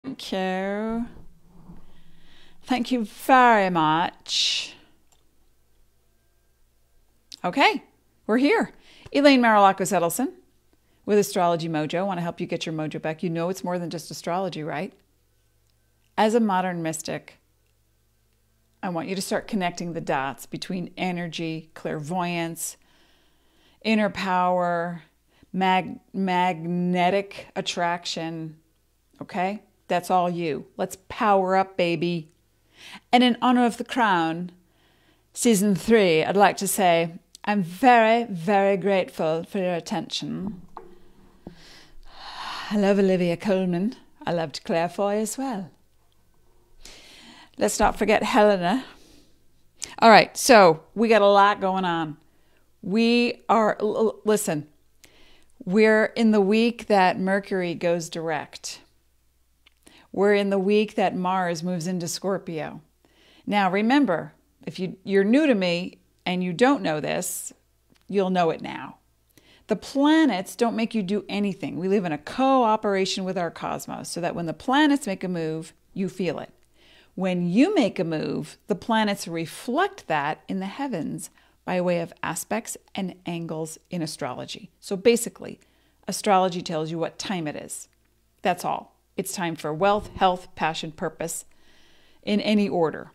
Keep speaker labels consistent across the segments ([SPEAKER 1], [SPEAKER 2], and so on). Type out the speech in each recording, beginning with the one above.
[SPEAKER 1] Thank you. Thank you very much. Okay, we're here. Elaine Marolakos Edelson with Astrology Mojo. I want to help you get your mojo back. You know it's more than just astrology, right? As a modern mystic, I want you to start connecting the dots between energy, clairvoyance, inner power, magnetic attraction. Okay? That's all you. Let's power up, baby. And in honor of the crown, season 3, I'd like to say I'm very, very grateful for your attention. I love Olivia Colman. I loved Claire Foy as well. Let's not forget Helena. All right, so we got a lot going on. Listen, we're in the week that Mercury goes direct. We're in the week that Mars moves into Scorpio. Now, remember, if you're new to me and you don't know this, you'll know it now. The planets don't make you do anything. We live in a cooperation with our cosmos so that when the planets make a move, you feel it. When you make a move, the planets reflect that in the heavens by way of aspects and angles in astrology. So basically, astrology tells you what time it is. That's all. It's time for wealth, health, passion, purpose, in any order.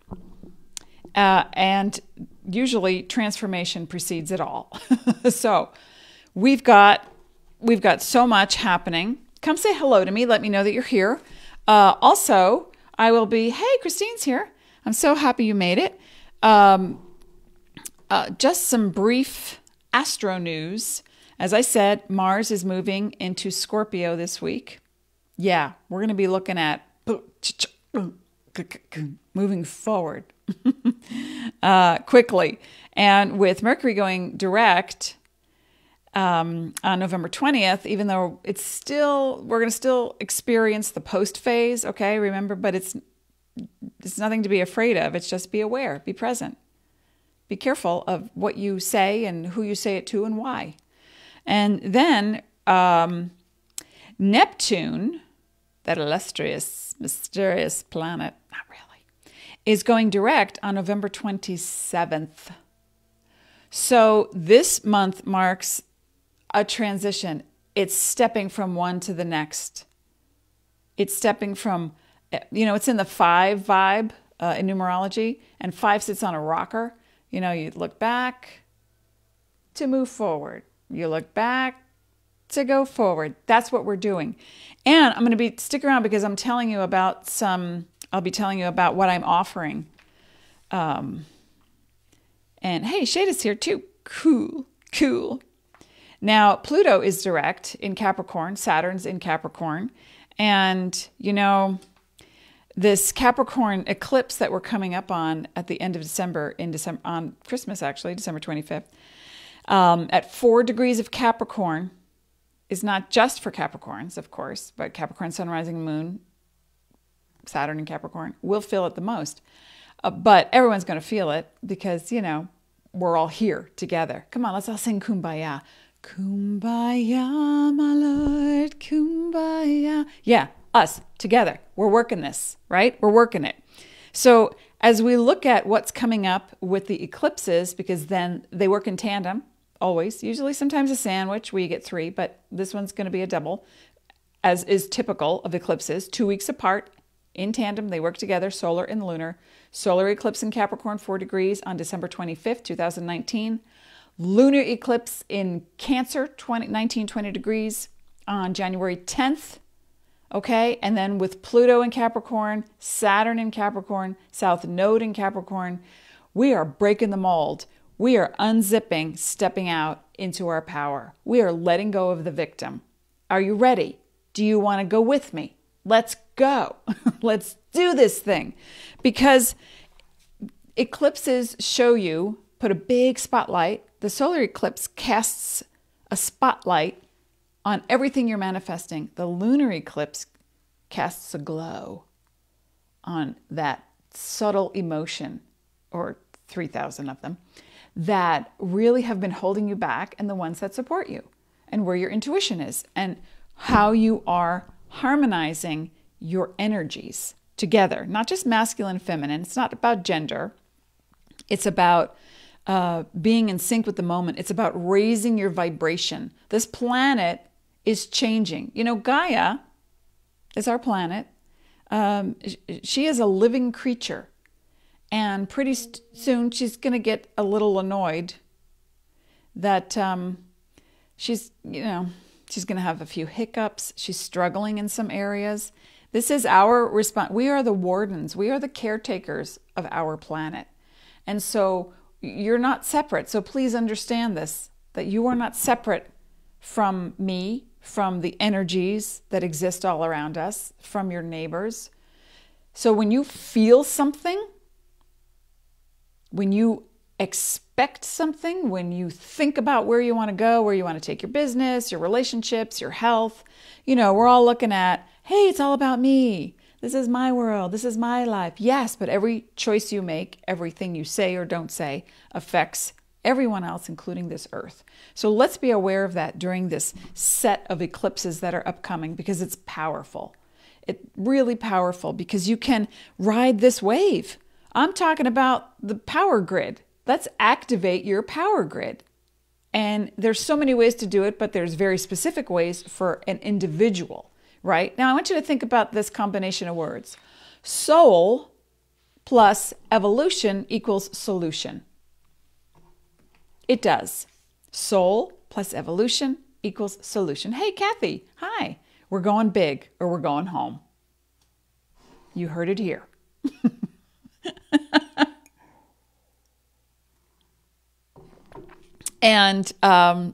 [SPEAKER 1] And usually transformation precedes it all. So we've got so much happening. Come say hello to me. Let me know that you're here. Also, I will be, hey, Christine's here. I'm so happy you made it. Just some brief astro news. As I said, Mars is moving into Scorpio this week. Yeah, we're going to be looking at moving forward quickly. And with Mercury going direct on November 20th, even though we're going to still experience the post phase, okay, remember, but it's nothing to be afraid of. It's just be aware, be present. Be careful of what you say and who you say it to and why. And then Neptune, that illustrious, mysterious planet, not really, is going direct on November 27th. So this month marks a transition. It's stepping from one to the next. It's stepping from, it's in the 5 vibe in numerology, and 5 sits on a rocker. You look back to move forward. You look back to go forward. That's what we're doing. And I'm going to stick around because I'm telling you about I'll be telling you about what I'm offering. And hey, Shade is here too. Cool. Now, Pluto is direct in Capricorn. Saturn's in Capricorn. And, this Capricorn eclipse that we're coming up on at the end of December, on Christmas actually, December 25th, at 4 degrees of Capricorn, is not just for Capricorns, of course, but Capricorn, Sun, Rising, Moon, Saturn in Capricorn will feel it the most. But everyone's going to feel it because, we're all here together. Come on, let's all sing Kumbaya. Kumbaya, my Lord, Kumbaya. Yeah, us together. We're working this, right? We're working it. So as we look at what's coming up with the eclipses, because then they work in tandem, always, usually sometimes a sandwich where you get 3, but this one's going to be a double, as is typical of eclipses, 2 weeks apart, in tandem, they work together, solar and lunar. Solar eclipse in Capricorn, 4 degrees on December 25th, 2019. Lunar eclipse in Cancer, 19-20 degrees on January 10th. Okay, and then with Pluto in Capricorn, Saturn in Capricorn, South Node in Capricorn, we are breaking the mold. We are unzipping, stepping out into our power. We are letting go of the victim. Are you ready? Do you want to go with me? Let's go. Let's do this thing. Because eclipses show you, put a big spotlight. The solar eclipse casts a spotlight on everything you're manifesting. The lunar eclipse casts a glow on that subtle emotion, or 3,000 of them, that really have been holding you back, and the ones that support you, and where your intuition is, and how you are harmonizing your energies together, not just masculine and feminine. It's not about gender. It's about being in sync with the moment. It's about raising your vibration. This planet is changing. You know, Gaia is our planet. She is a living creature. And pretty soon she's going to get a little annoyed that she's going to have a few hiccups. She's struggling in some areas. This is our response. We are the wardens. We are the caretakers of our planet. And so you're not separate. So please understand this, that you are not separate from me, from the energies that exist all around us, from your neighbors. So when you feel something, when you expect something, when you think about where you want to go, where you want to take your business, your relationships, your health, we're all looking at, hey, it's all about me. This is my world. This is my life. Yes, but every choice you make, everything you say or don't say affects everyone else, including this earth. So let's be aware of that during this set of eclipses that are upcoming, because it's powerful. It's really powerful because you can ride this wave. I'm talking about the power grid. Let's activate your power grid. And there's so many ways to do it, but there's very specific ways for an individual, right? Now, I want you to think about this combination of words. Soul plus evolution equals solution. It does. Soul plus evolution equals solution. Hey, Kathy. Hi. We're going big or we're going home. You heard it here. And, as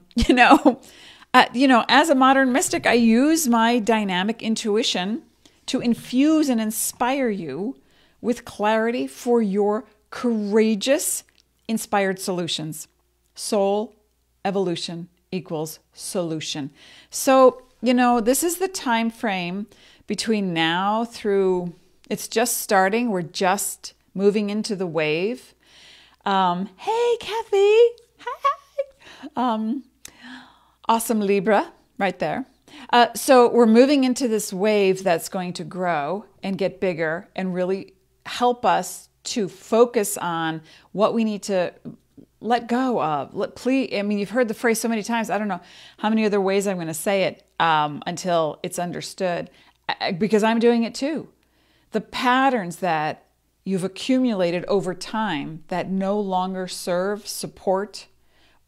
[SPEAKER 1] a modern mystic, I use my dynamic intuition to infuse and inspire you with clarity for your courageous, inspired solutions. Soul evolution equals solution. So, this is the time frame between now through, it's just starting. We're just moving into the wave. Hey, Kathy. Hi. Awesome Libra right there. So we're moving into this wave that's going to grow and get bigger and really help us to focus on what we need to let go of. You've heard the phrase so many times. I don't know how many other ways I'm going to say it until it's understood, because I'm doing it too. The patterns that you've accumulated over time that no longer serve, support,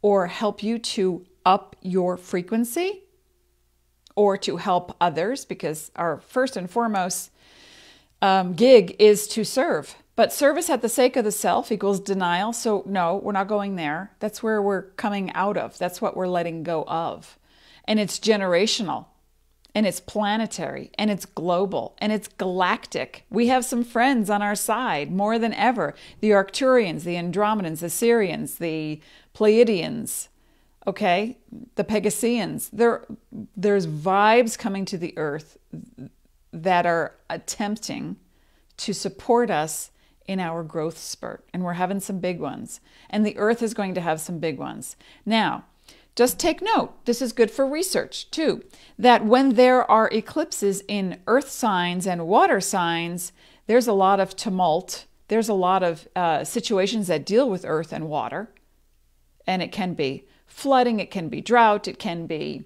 [SPEAKER 1] or help you to up your frequency or to help others, because our first and foremost gig is to serve. But service at the sake of the self equals denial. So no, we're not going there. That's where we're coming out of. That's what we're letting go of. And it's generational, and it's planetary, and it's global, and it's galactic. We have some friends on our side more than ever. The Arcturians, the Andromedans, the Sirians, the Pleiadians, okay, the Pegasians. There's vibes coming to the earth that are attempting to support us in our growth spurt. And we're having some big ones. And the earth is going to have some big ones. Now, just take note, this is good for research too, that when there are eclipses in earth signs and water signs, there's a lot of tumult. There's a lot of situations that deal with earth and water. And it can be flooding, it can be drought, it can be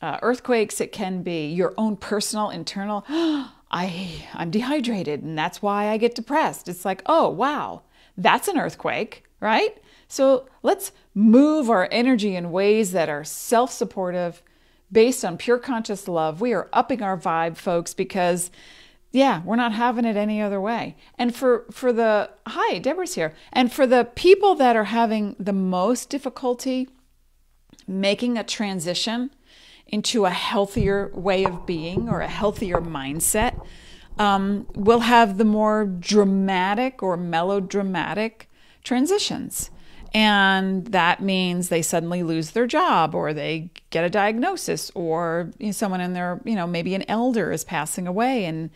[SPEAKER 1] earthquakes, it can be your own personal, internal, I'm dehydrated and that's why I get depressed. It's like, oh, wow, that's an earthquake, right? So let's move our energy in ways that are self-supportive, based on pure conscious love. We are upping our vibe, folks, because we're not having it any other way. And hi, Deborah's here. And for the people that are having the most difficulty making a transition into a healthier way of being or a healthier mindset, we'll have the more dramatic or melodramatic transitions. And that means they suddenly lose their job, or they get a diagnosis, or someone in their, maybe an elder is passing away, and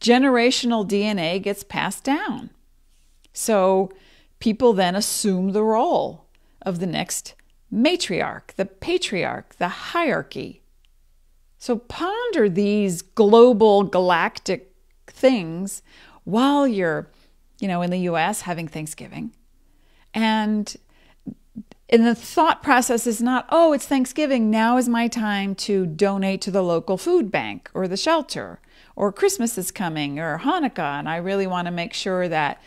[SPEAKER 1] generational DNA gets passed down. So people then assume the role of the next matriarch, the patriarch, the hierarchy. So ponder these global galactic things while you're, in the US having Thanksgiving. And the thought process is not, oh, it's Thanksgiving, now is my time to donate to the local food bank or the shelter, or Christmas is coming, or Hanukkah, and I really want to make sure that,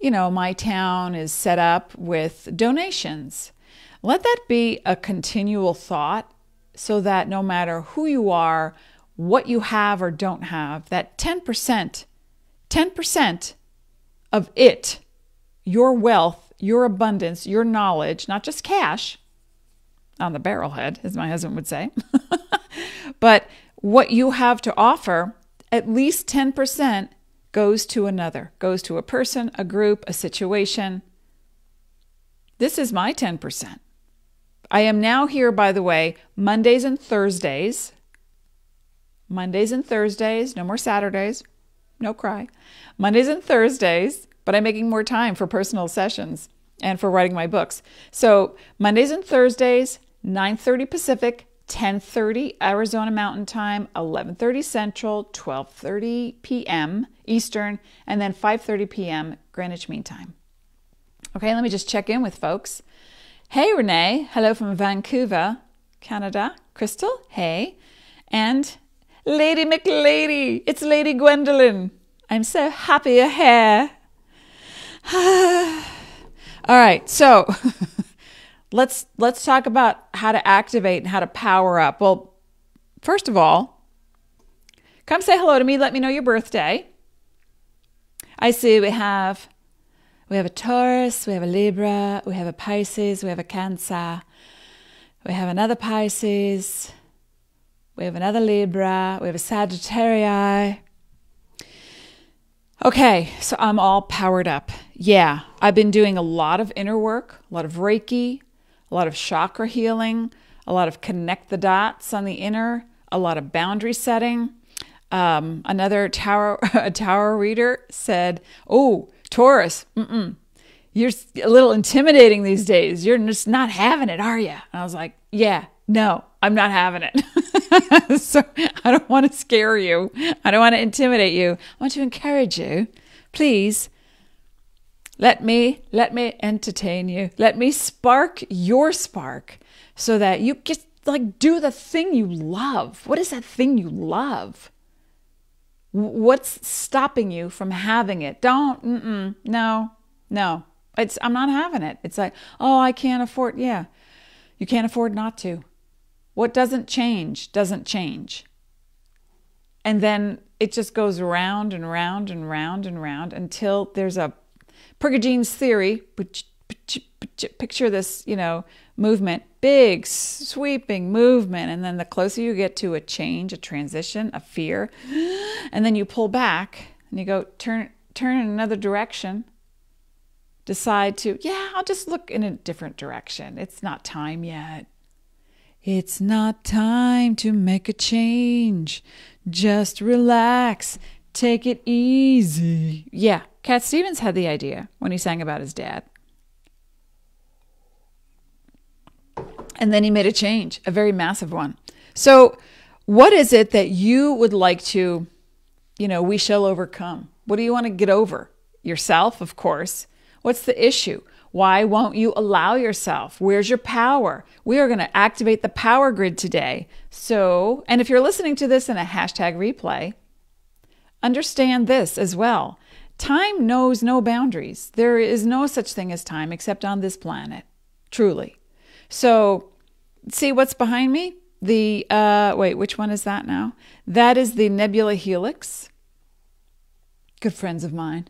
[SPEAKER 1] my town is set up with donations. Let that be a continual thought so that no matter who you are, what you have or don't have, that 10% of it, your wealth, your abundance, your knowledge, not just cash on the barrelhead, as my husband would say, but what you have to offer, at least 10% goes to another, goes to a person, a group, a situation. This is my 10%. I am now here, by the way, Mondays and Thursdays. Mondays and Thursdays, no more Saturdays, no cry. Mondays and Thursdays, but I'm making more time for personal sessions and for writing my books. So Mondays and Thursdays, 9:30 Pacific, 10:30 Arizona Mountain Time, 11:30 Central, 12:30 p.m. Eastern, and then 5:30 p.m. Greenwich Mean Time. Okay, let me just check in with folks. Hey, Renee. Hello from Vancouver, Canada. Crystal, hey. And Lady McLady. It's Lady Gwendolyn. I'm so happy you're here. All right, so let's talk about how to activate and how to power up. Well, first of all, come say hello to me. Let me know your birthday. I see we have a Taurus, we have a Libra, we have a Pisces, we have a Cancer, we have another Pisces, we have another Libra, we have a Sagittarius. Okay, so I'm all powered up. Yeah, I've been doing a lot of inner work, a lot of Reiki, a lot of chakra healing, a lot of connect the dots on the inner, a lot of boundary setting. Another tarot reader said, oh, Taurus, you're a little intimidating these days. You're just not having it, are you? And I was like, yeah, no, I'm not having it. So I don't want to scare you. I don't want to intimidate you. I want to encourage you. Please, let me entertain you. Let me spark your spark so that you just do the thing you love. What is that thing you love? What's stopping you from having it? No. I'm not having it. It's like, oh, I can't afford. Yeah, you can't afford not to. What doesn't change doesn't change. And then it just goes round and round and round and round until there's a Pergagine's theory. Picture this, movement, big sweeping movement. And then the closer you get to a change, a transition, a fear, and then you pull back and you go turn in another direction. Decide to, I'll just look in a different direction. It's not time yet. It's not time to make a change. Just relax. Take it easy. Yeah, Cat Stevens had the idea when he sang about his dad. And then he made a change, a very massive one. So what is it that you would like to, we shall overcome? What do you want to get over? Yourself, of course. What's the issue? Why won't you allow yourself? Where's your power? We are going to activate the power grid today. So, and if you're listening to this in a hashtag replay, understand this as well. Time knows no boundaries. There is no such thing as time except on this planet. Truly. So, see what's behind me? Wait, which one is that now? That is the nebula helix. Good friends of mine.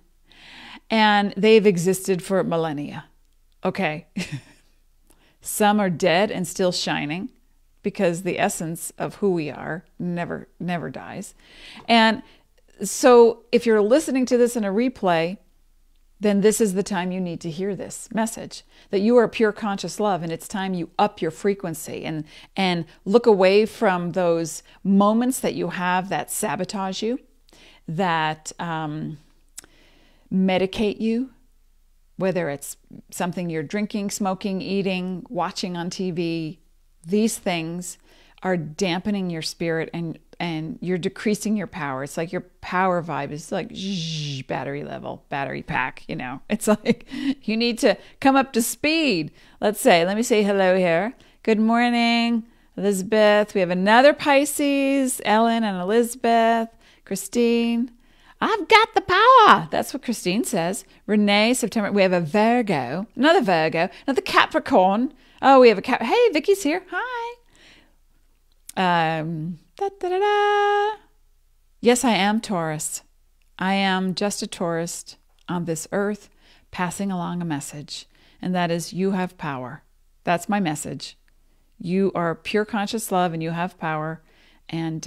[SPEAKER 1] And they've existed for millennia. Okay. Some are dead and still shining because the essence of who we are never dies. And so if you're listening to this in a replay, then this is the time you need to hear this message, that you are pure conscious love, and it's time you up your frequency and look away from those moments that you have that sabotage you, that medicate you, whether it's something you're drinking, smoking, eating, watching on TV. These things are dampening your spirit and you're decreasing your power. It's like your power vibe is like battery level, battery pack, you know. It's like you need to come up to speed. Let me say hello here. Good morning, Elizabeth. We have another Pisces, Ellen and Elizabeth, Christine. I've got the power. That's what Christine says. Renee, September. We have a Virgo, another Capricorn. Oh, we have a Cap. Hey, Vicky's here. Hi. Yes, I am Taurus. I am just a tourist on this earth passing along a message, and that is you have power. That's my message. You are pure conscious love and you have power. And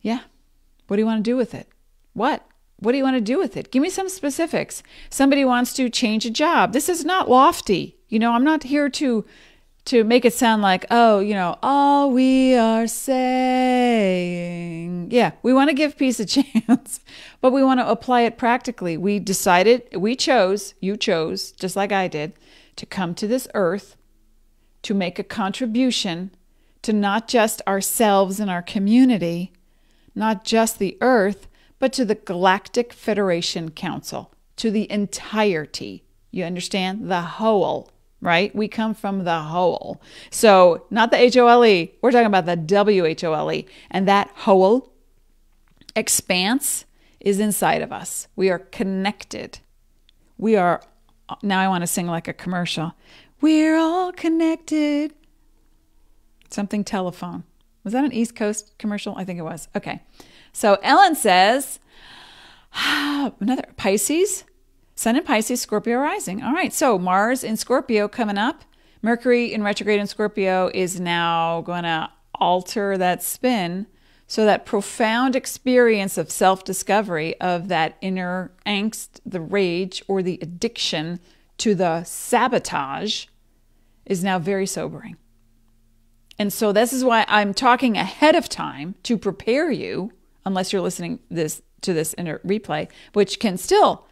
[SPEAKER 1] yeah, what do you want to do with it? What do you want to do with it? Give me some specifics. Somebody wants to change a job. This is not lofty. You know, I'm not here to make it sound like, oh, you know, all we are saying. Yeah, we want to give peace a chance, but we want to apply it practically. You chose, just like I did, to come to this earth to make a contribution to not just ourselves and our community, not just the earth, but to the Galactic Federation Council, to the entirety. You understand? The whole. Right? We come from the whole. So not the H-O-L-E. We're talking about the W-H-O-L-E. And that whole expanse is inside of us. We are connected. Now I want to sing like a commercial. We're all connected. Something telephone. Was that an East Coast commercial? I think it was. Okay. So Ellen says, another Pisces. Sun in Pisces, Scorpio rising. All right, so Mars in Scorpio coming up. Mercury in retrograde in Scorpio is now going to alter that spin. So that profound experience of self-discovery, of that inner angst, the rage, or the addiction to the sabotage is now very sobering. And so this is why I'm talking ahead of time to prepare you, unless you're listening to this in a replay, which can still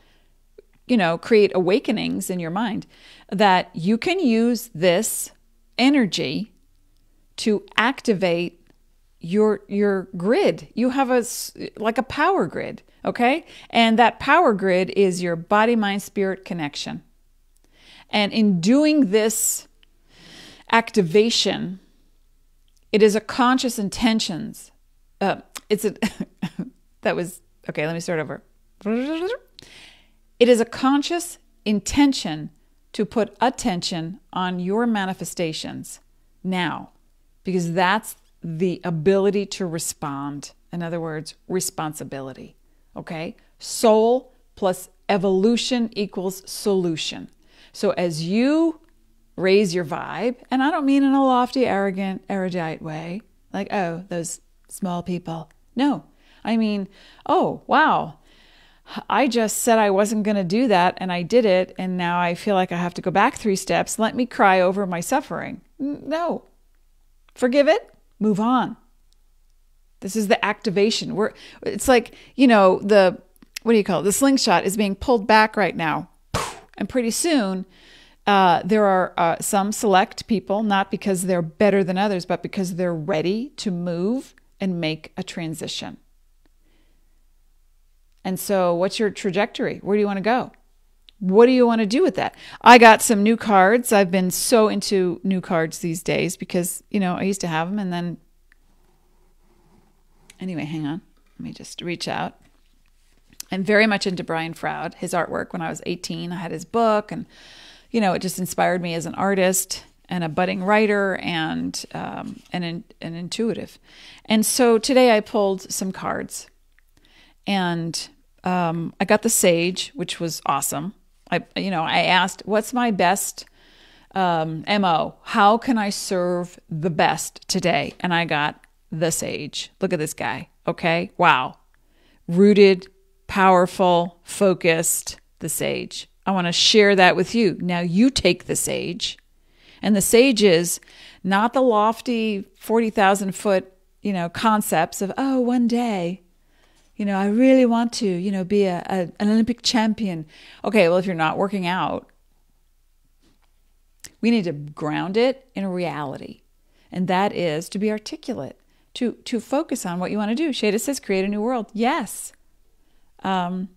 [SPEAKER 1] create awakenings in your mind, that you can use this energy to activate your grid. You have like a power grid, okay? And that power grid is your body, mind, spirit connection. And in doing this activation, it is a conscious intentions. That was, okay, let me start over. It is a conscious intention to put attention on your manifestations now, because that's the ability to respond. In other words, responsibility. Okay? Soul plus evolution equals solution. So as you raise your vibe, and I don't mean in a lofty, arrogant, erudite way, like, oh, those small people. No, I mean, oh, wow. I just said I wasn't going to do that, and I did it, and now I feel like I have to go back 3 steps. Let me cry over my suffering. No. Forgive it. Move on. This is the activation. It's like, the slingshot is being pulled back right now. And pretty soon, there are some select people, not because they're better than others, but because they're ready to move and make a transition. And so what's your trajectory? Where do you want to go? What do you want to do with that? I got some new cards. I've been so into new cards these days because, I used to have them, and then... Anyway, hang on. Let me just reach out. I'm very much into Brian Froud, his artwork. When I was 18, I had his book, and, it just inspired me as an artist and a budding writer and an intuitive. And so today I pulled some cards. And I got the Sage, which was awesome. I asked, what's my best MO? How can I serve the best today? And I got the Sage. Look at this guy. Okay. Wow. Rooted, powerful, focused, the Sage. I want to share that with you. Now you take the Sage. And the Sage is not the lofty 40,000 foot, concepts of, oh, one day, I really want to, be an Olympic champion. Okay, well, if you're not working out, we need to ground it in a reality. and that is to be articulate, to focus on what you want to do. Shada says, create a new world. Yes. A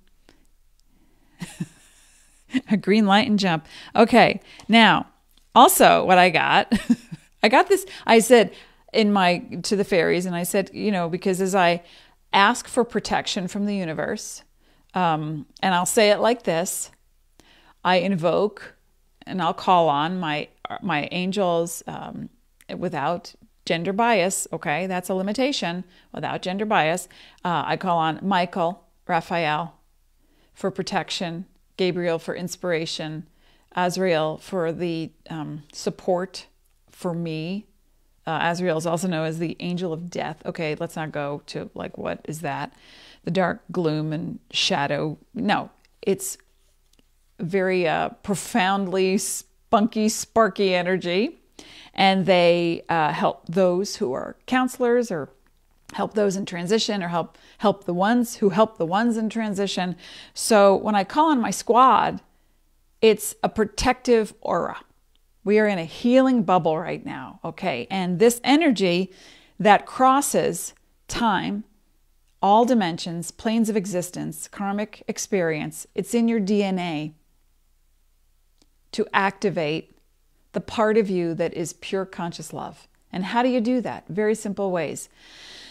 [SPEAKER 1] green light and jump. Okay. Now, also what I got, I got this, I said to the fairies, and I said, because as I ask for protection from the universe, and I'll say it like this, I invoke and I'll call on my angels without gender bias. Okay, that's a limitation. Without gender bias, I call on Michael, Raphael for protection, Gabriel for inspiration, Azrael for the support for me. Azrael is also known as the angel of death. Okay, let's not go to like, what is that? The dark gloom and shadow. No, it's very profoundly spunky, sparky energy. And they help those who are counselors, or help those in transition, or help the ones who help the ones in transition. So when I call on my squad, it's a protective aura. We are in a healing bubble right now, okay? And this energy that crosses time, all dimensions, planes of existence, karmic experience, it's in your DNA to activate the part of you that is pure conscious love. And how do you do that? Very simple ways.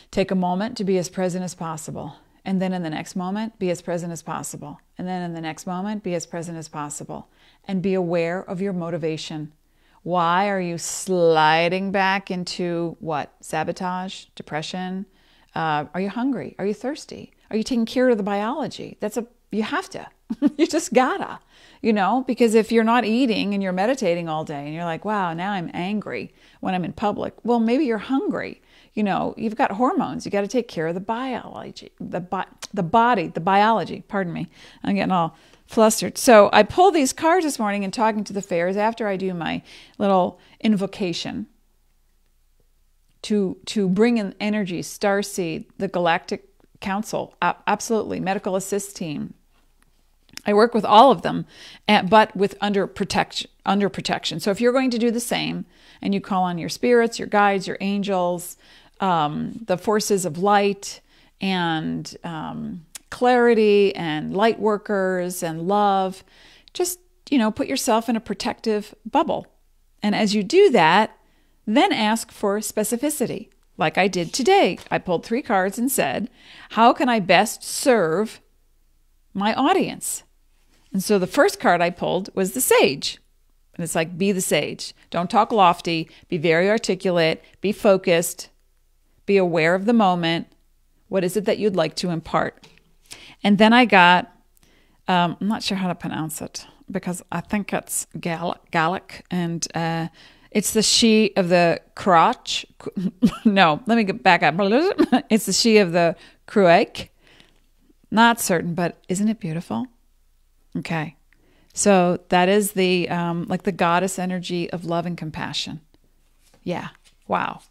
[SPEAKER 1] Take a moment to be as present as possible. And then in the next moment, be as present as possible. And then in the next moment, be as present as possible. And be aware of your motivation. Why are you sliding back into what? Sabotage? Depression? Are you hungry? Are you thirsty? Are you taking care of the biology? You have to. You just gotta, because if you're not eating and you're meditating all day and you're like, wow, now I'm angry when I'm in public. Well, maybe you're hungry. You've got hormones. You got to take care of the biology, the body, the biology. Pardon me. I'm getting all flustered. So I pulled these cards this morning and talking to the fairies after I do my little invocation to bring in energy, starseed, the galactic council, absolutely, medical assist team. I work with all of them, but under protection. So if you're going to do the same, and you call on your spirits, your guides, your angels, the forces of light, and clarity, and light workers, and love, just, put yourself in a protective bubble. And as you do that, then ask for specificity. Like I did today. I pulled 3 cards and said, how can I best serve my audience? And so the first card I pulled was the sage. And it's like, be the sage. Don't talk lofty. Be very articulate. Be focused. Be aware of the moment. What is it that you'd like to impart? And then I got, I'm not sure how to pronounce it, because I think it's Gallic. And it's the she of the crotch. No, let me get back up. It's the she of the cruake. Not certain, but isn't it beautiful? Okay. So that is the like the goddess energy of love and compassion. Yeah. Wow.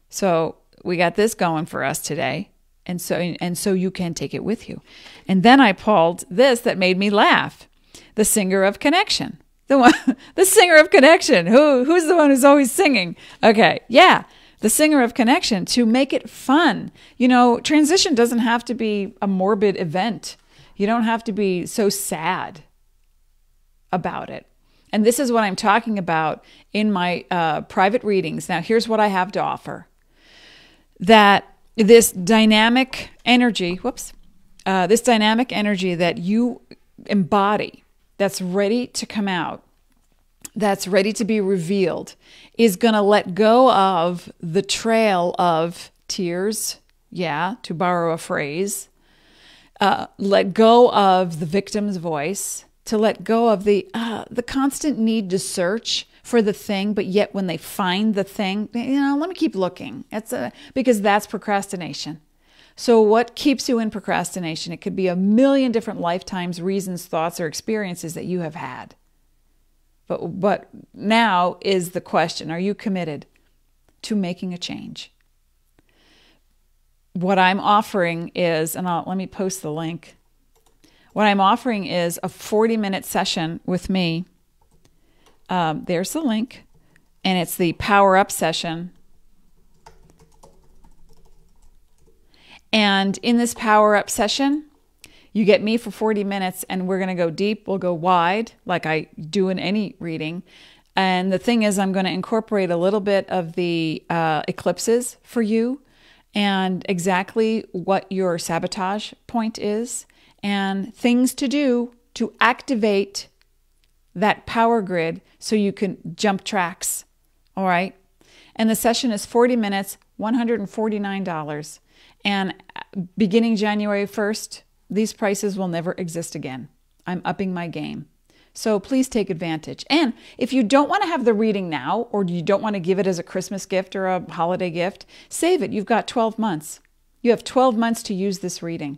[SPEAKER 1] So we got this going for us today. And so you can take it with you. And then I pulled this that made me laugh. The singer of connection. The singer of connection. Who's the one who's always singing? Okay. Yeah. The singer of connection, to make it fun. Transition doesn't have to be a morbid event. You don't have to be so sad about it. And this is what I'm talking about in my private readings. Now, here's what I have to offer. That this dynamic energy, this dynamic energy that you embody, that's ready to come out, that's ready to be revealed, is going to let go of the trail of tears, to borrow a phrase, let go of the victim's voice, to let go of the constant need to search for the thing, but yet when they find the thing, let me keep looking. Because that's procrastination. So what keeps you in procrastination? It could be a million different lifetimes, reasons, thoughts, or experiences that you have had. But now is the question, are you committed to making a change? What I'm offering is, and let me post the link. What I'm offering is a 40-minute session with me. There's the link. And it's the Power Up session. And in this power up session, you get me for 40 minutes and we're going to go deep. We'll go wide like I do in any reading. And the thing is, I'm going to incorporate a little bit of the eclipses for you and exactly what your sabotage point is and things to do to activate that power grid so you can jump tracks. All right. And the session is 40 minutes, $149. And beginning January 1st, these prices will never exist again. I'm upping my game. So please take advantage. And if you don't want to have the reading now, or you don't want to give it as a Christmas gift or a holiday gift, save it. You've got 12 months. You have 12 months to use this reading.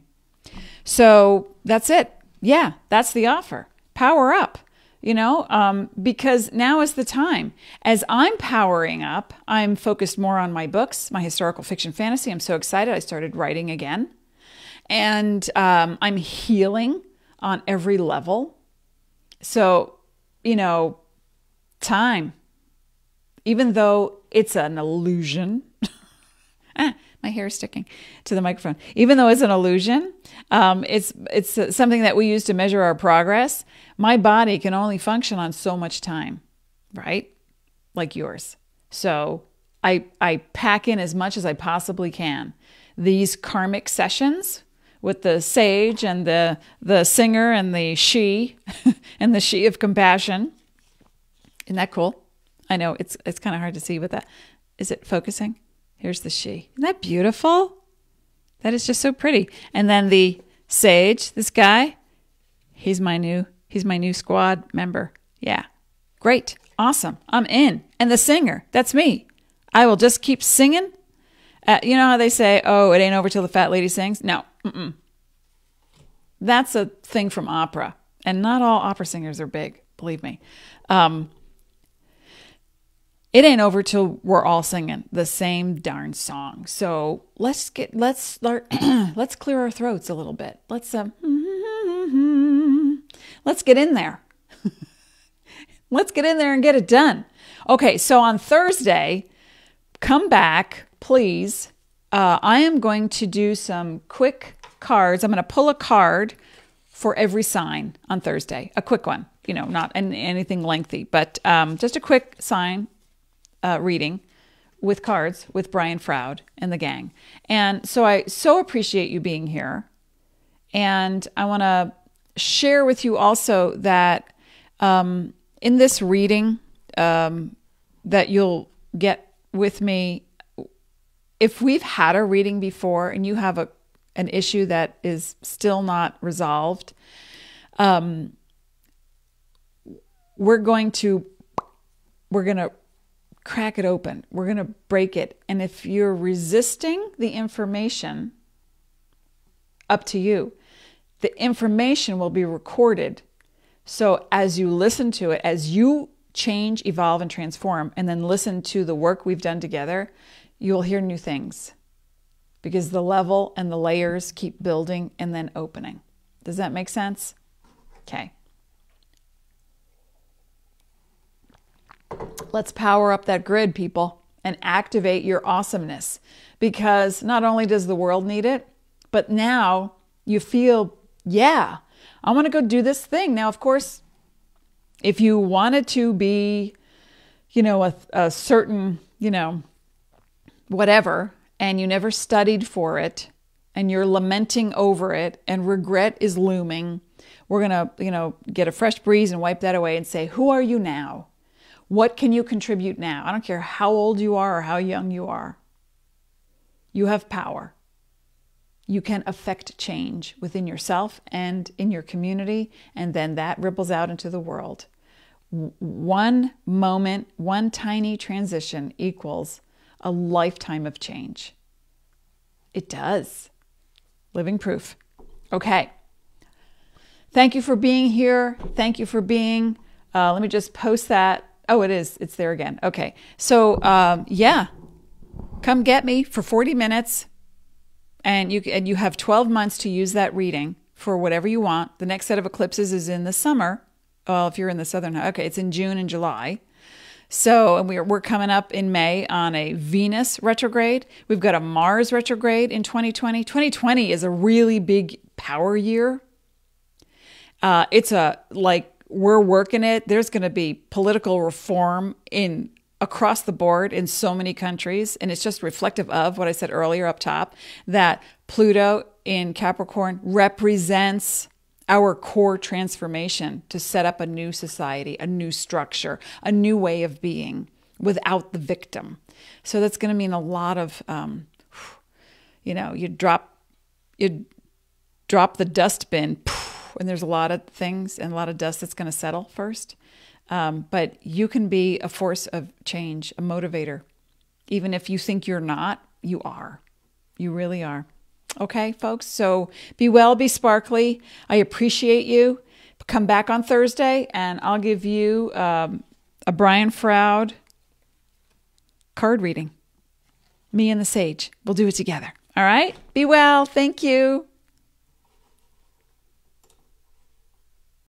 [SPEAKER 1] So that's it. Yeah, that's the offer. Power up, because now is the time. As I'm powering up, I'm focused more on my books, my historical fiction fantasy. I'm so excited. I started writing again. And I'm healing on every level. So, time, even though it's an illusion, my hair is sticking to the microphone. Even though it's an illusion, it's something that we use to measure our progress. My body can only function on so much time, right? Like yours. So I pack in as much as I possibly can. These karmic sessions with the sage and the singer and the she and the she of compassion. Isn't that cool? I know it's kind of hard to see, but is it focusing? Here's the she. Isn't that beautiful? That is just so pretty. And then the sage, this guy, he's my new squad member. Yeah. Great. Awesome. I'm in. And the singer, that's me. I will just keep singing. You know how they say, oh, it ain't over till the fat lady sings? No. Mm-mm. That's a thing from opera. And not all opera singers are big, believe me. It ain't over till we're all singing the same darn song. So let's clear our throats a little bit. Let's get in there. Let's get in there and get it done. Okay, so on Thursday, come back, please. I am going to do some quick cards. I'm going to pull a card for every sign on Thursday. A quick one, not anything lengthy, but just a quick sign reading with cards with Brian Froud and the gang. And so I so appreciate you being here. And I want to share with you also that in this reading that you'll get with me, if we've had a reading before and you have an issue that is still not resolved, we're going to crack it open. We're going to break it. And if you're resisting the information, up to you. The information will be recorded. So as you listen to it, as you change, evolve, and transform, and then listen to the work we've done together, you'll hear new things. Because the level and the layers keep building and then opening. Does that make sense? Okay. Let's power up that grid, people, and activate your awesomeness. Because not only does the world need it, but now you feel, yeah, I want to go do this thing. Now, of course, if you wanted to be, a certain, whatever, and you never studied for it, and you're lamenting over it, and regret is looming, we're going to, get a fresh breeze and wipe that away and say, who are you now? What can you contribute now? I don't care how old you are or how young you are. You have power. You can affect change within yourself and in your community, and then that ripples out into the world. One moment, one tiny transition equals a lifetime of change. It does. Living proof. Okay. Thank you for being here. Thank you for being, let me just post that. Oh, it is. It's there again. Okay. So, yeah, come get me for 40 minutes and you have 12 months to use that reading for whatever you want. The next set of eclipses is in the summer. Well, if you're in the southern, okay, it's in June and July. So, and we're coming up in May on a Venus retrograde. We've got a Mars retrograde in 2020. 2020 is a really big power year. It's we're working it. There's going to be political reform across the board in so many countries. And it's just reflective of what I said earlier up top, that Pluto in Capricorn represents our core transformation to set up a new society, a new structure, a new way of being without the victim. So that's going to mean a lot of, you drop the dustbin, and there's a lot of things and a lot of dust that's going to settle first. But you can be a force of change, a motivator. Even if you think you're not, you are. You really are. Okay, folks? So be well, be sparkly. I appreciate you. Come back on Thursday, and I'll give you a Brian Froud card reading. Me and the Sage. We'll do it together. All right? Be well. Thank you.